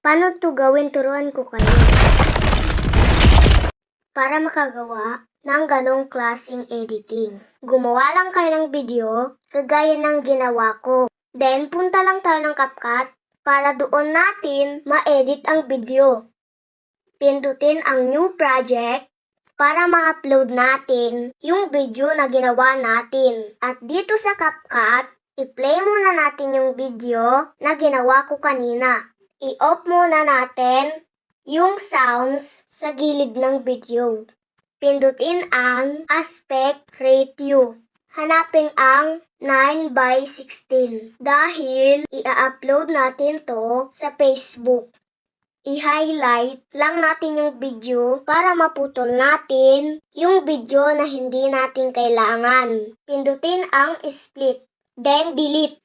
Paano to gawin? Turuan ko kayo. Para makagawa ng ganong klaseng editing, gumawa lang kayo ng video kagaya ng ginawa ko. Then, punta lang tayo ng CapCut para doon natin ma-edit ang video. Pindutin ang new project para ma-upload natin yung video na ginawa natin. At dito sa CapCut, i-play muna natin yung video na ginawa ko kanina. I-off muna natin yung sounds sa gilid ng video. Pindutin ang aspect ratio. Hanapin ang 9:16 dahil i-upload natin to sa Facebook. I-highlight lang natin yung video para maputol natin yung video na hindi natin kailangan. Pindutin ang split, then delete.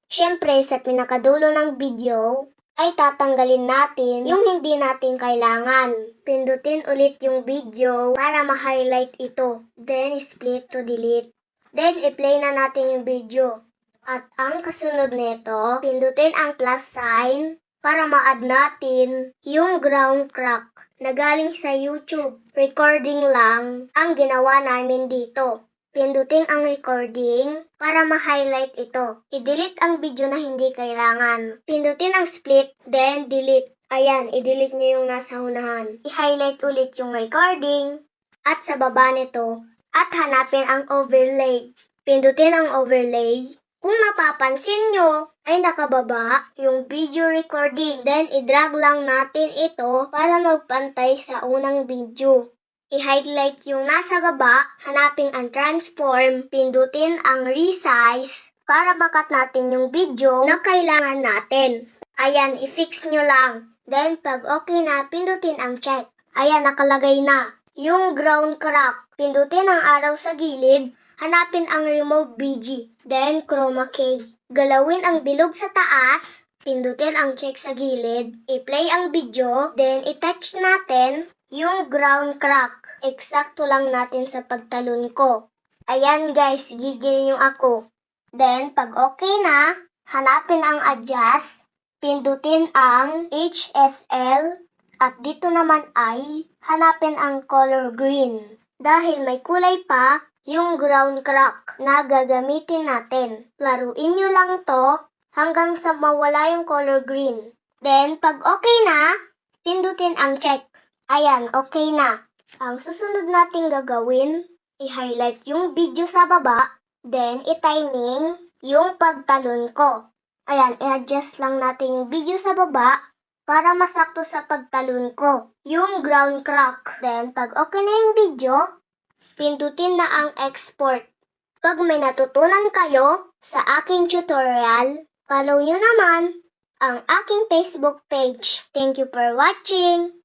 Siyempre, sa pinakadulo ng video ay tatanggalin natin yung hindi natin kailangan. Pindutin ulit yung video para ma-highlight ito. Then, split to delete. Then, i-play na natin yung video. At ang kasunod nito, pindutin ang plus sign para ma-add natin yung ground crack na galing sa YouTube. Recording lang ang ginawa namin dito. Pindutin ang recording para ma-highlight ito. I-delete ang video na hindi kailangan. Pindutin ang split, then delete. Ayan, i-delete nyo yung nasa unahan. I-highlight ulit yung recording at sa baba nito at hanapin ang overlay. Pindutin ang overlay. Kung mapapansin nyo, ay nakababa yung video recording. Then, i-drag lang natin ito para magpantay sa unang video. I-highlight yung nasa baba, hanapin ang transform, pindutin ang resize para bakat natin yung video na kailangan natin. Ayan, i-fix nyo lang. Then, pag okay na, pindutin ang check. Ayan, nakalagay na. Yung ground crack, pindutin ang arrow sa gilid, hanapin ang remove BG. Then, chroma key. Galawin ang bilog sa taas, pindutin ang check sa gilid, i-play ang video, then i-touch natin yung ground crack. Eksakto lang natin sa pagtalon ko. Ayan guys, gigil yung ako. Then, pag okay na, hanapin ang adjust, pindutin ang HSL, at dito naman ay hanapin ang color green. Dahil may kulay pa yung ground crack na gagamitin natin. Laruin nyo lang to hanggang sa mawala yung color green. Then, pag okay na, pindutin ang check. Ayan, okay na. Ang susunod nating gagawin, i-highlight yung video sa baba, then i-timing yung pagtalon ko. Ayan, i-adjust lang natin yung video sa baba para masakto sa pagtalon ko. Yung ground crack. Then, pag okay na yung video, pindutin na ang export. Pag may natutunan kayo sa aking tutorial, follow nyo naman ang aking Facebook page. Thank you for watching!